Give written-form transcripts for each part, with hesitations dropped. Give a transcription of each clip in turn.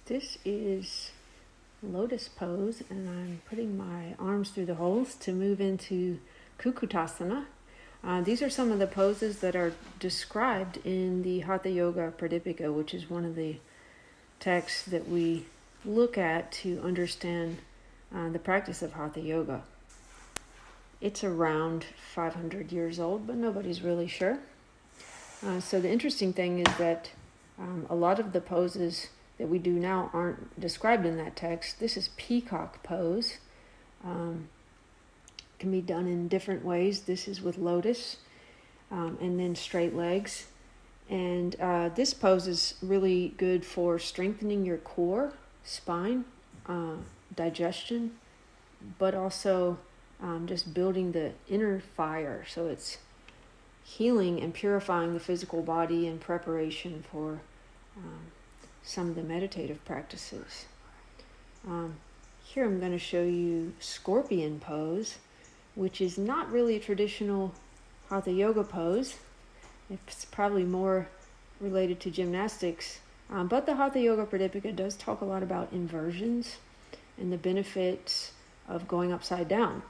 This is Lotus Pose, and I'm putting my arms through the holes to move into Kukutasana. These are some of the poses that are described in the Hatha Yoga Pradipika, which is one of the texts that we look at to understand the practice of Hatha Yoga. It's around 500 years old, but nobody's really sure. So the interesting thing is that a lot of the poses that we do now aren't described in that text. This is peacock pose. Can be done in different ways. This is with lotus and then straight legs. And this pose is really good for strengthening your core, spine, digestion, but also just building the inner fire. So it's healing and purifying the physical body in preparation for some of the meditative practices. Here I'm going to show you scorpion pose, which is not really a traditional Hatha Yoga pose. It's probably more related to gymnastics, but the Hatha Yoga Pradipika does talk a lot about inversions and the benefits of going upside down,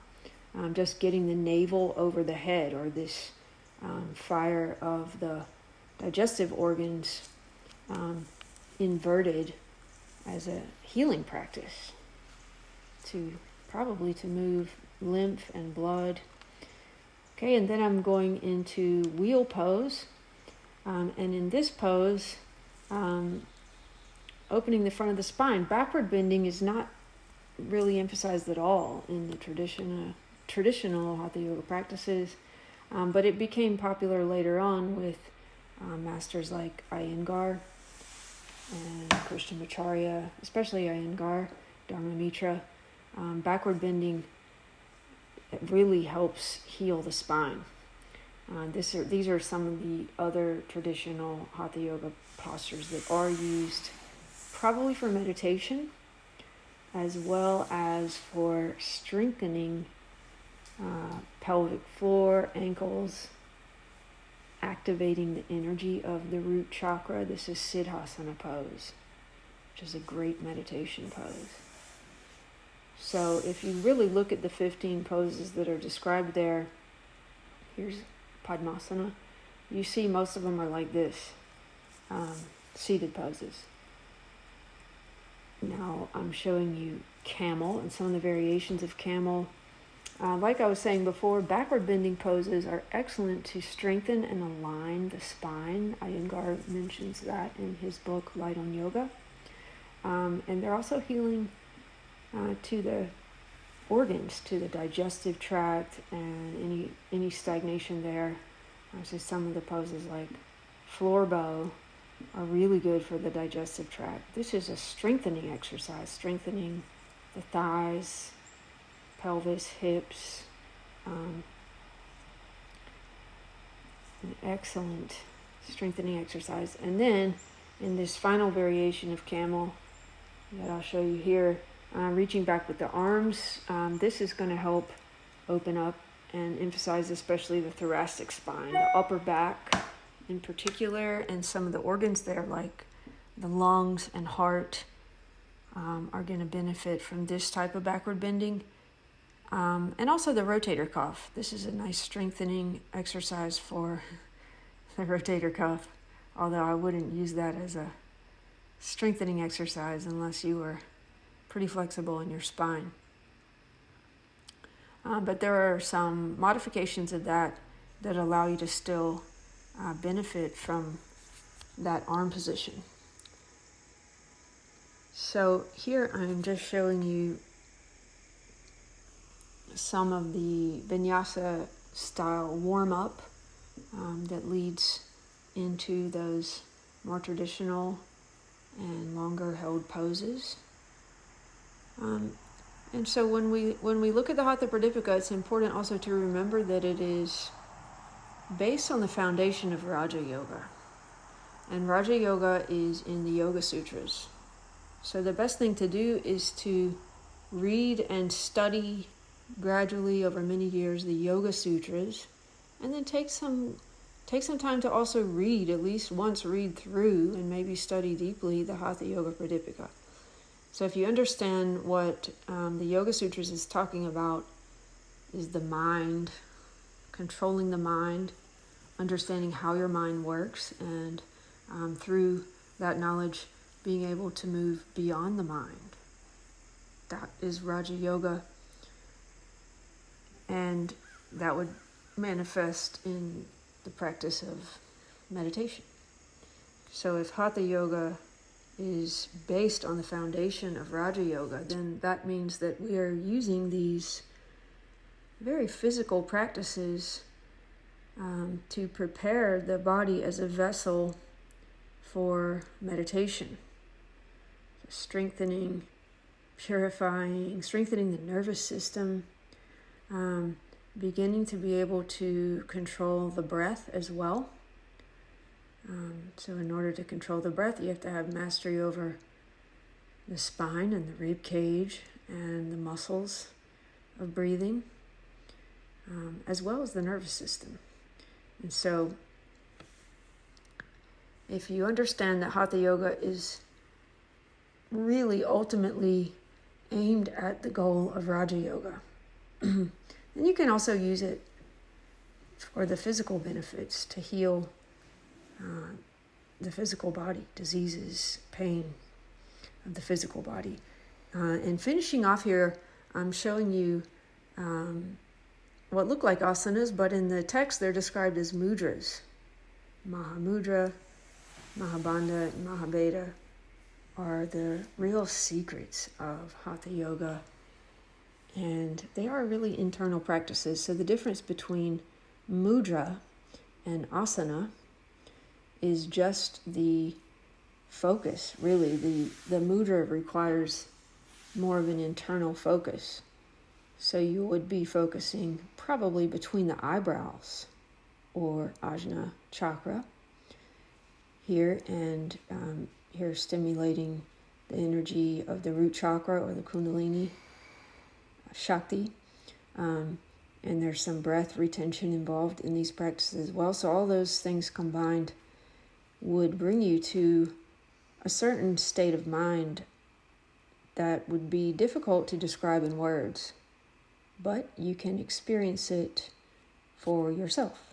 just getting the navel over the head, or this fire of the digestive organs inverted as a healing practice to move lymph and blood. Okay, and then I'm going into wheel pose, and in this pose, opening the front of the spine. Backward bending is not really emphasized at all in the traditional Hatha Yoga practices, but it became popular later on with masters like Iyengar and Krishnamacharya, especially Iyengar, Dharmamitra. Backward bending really helps heal the spine. These are some of the other traditional Hatha Yoga postures that are used probably for meditation, as well as for strengthening pelvic floor, ankles, activating the energy of the root chakra. This is Siddhasana pose, which is a great meditation pose. So if you really look at the 15 poses that are described there, here's Padmasana. You see most of them are like this, seated poses. Now I'm showing you camel and some of the variations of camel. Like I was saying before, backward bending poses are excellent to strengthen and align the spine. Iyengar mentions that in his book, Light on Yoga. And they're also healing to the organs, to the digestive tract, and any stagnation there. So some of the poses like floor bow are really good for the digestive tract. This is a strengthening exercise, strengthening the thighs, pelvis, hips. An excellent strengthening exercise. And then in this final variation of camel that I'll show you here, reaching back with the arms, this is going to help open up and emphasize especially the thoracic spine, the upper back in particular, and some of the organs there like the lungs and heart are going to benefit from this type of backward bending. And also the rotator cuff. This is a nice strengthening exercise for the rotator cuff, although I wouldn't use that as a strengthening exercise unless you were pretty flexible in your spine. But there are some modifications of that allow you to still benefit from that arm position. So here I'm just showing you some of the vinyasa style warm-up that leads into those more traditional and longer held poses. And so when we look at the Hatha Pradipika, it's important also to remember that it is based on the foundation of Raja Yoga. And Raja Yoga is in the Yoga Sutras. So the best thing to do is to read and study gradually over many years the Yoga Sutras, and then take some time to also read, at least once read through and maybe study deeply the Hatha Yoga Pradipika. So if you understand what the Yoga Sutras is talking about is the mind, controlling the mind, understanding how your mind works, and through that knowledge being able to move beyond the mind. That is Raja Yoga, and that would manifest in the practice of meditation. So if Hatha Yoga is based on the foundation of Raja Yoga, then that means that we are using these very physical practices to prepare the body as a vessel for meditation. So strengthening, purifying, strengthening the nervous system, beginning to be able to control the breath as well. So in order to control the breath, you have to have mastery over the spine and the rib cage and the muscles of breathing, as well as the nervous system. And so if you understand that Hatha Yoga is really ultimately aimed at the goal of Raja Yoga, then you can also use it for the physical benefits to heal the physical body, diseases, pain of the physical body. And finishing off here, I'm showing you what look like asanas, but in the text they're described as mudras. Mahamudra, Mahabandha, and Mahabeda are the real secrets of Hatha Yoga, and they are really internal practices. So the difference between mudra and asana is just the focus, really. The mudra requires more of an internal focus. So you would be focusing probably between the eyebrows or Ajna chakra here, and here stimulating the energy of the root chakra or the Kundalini Shakti. And there's some breath retention involved in these practices as well. So all those things combined would bring you to a certain state of mind that would be difficult to describe in words, but you can experience it for yourself.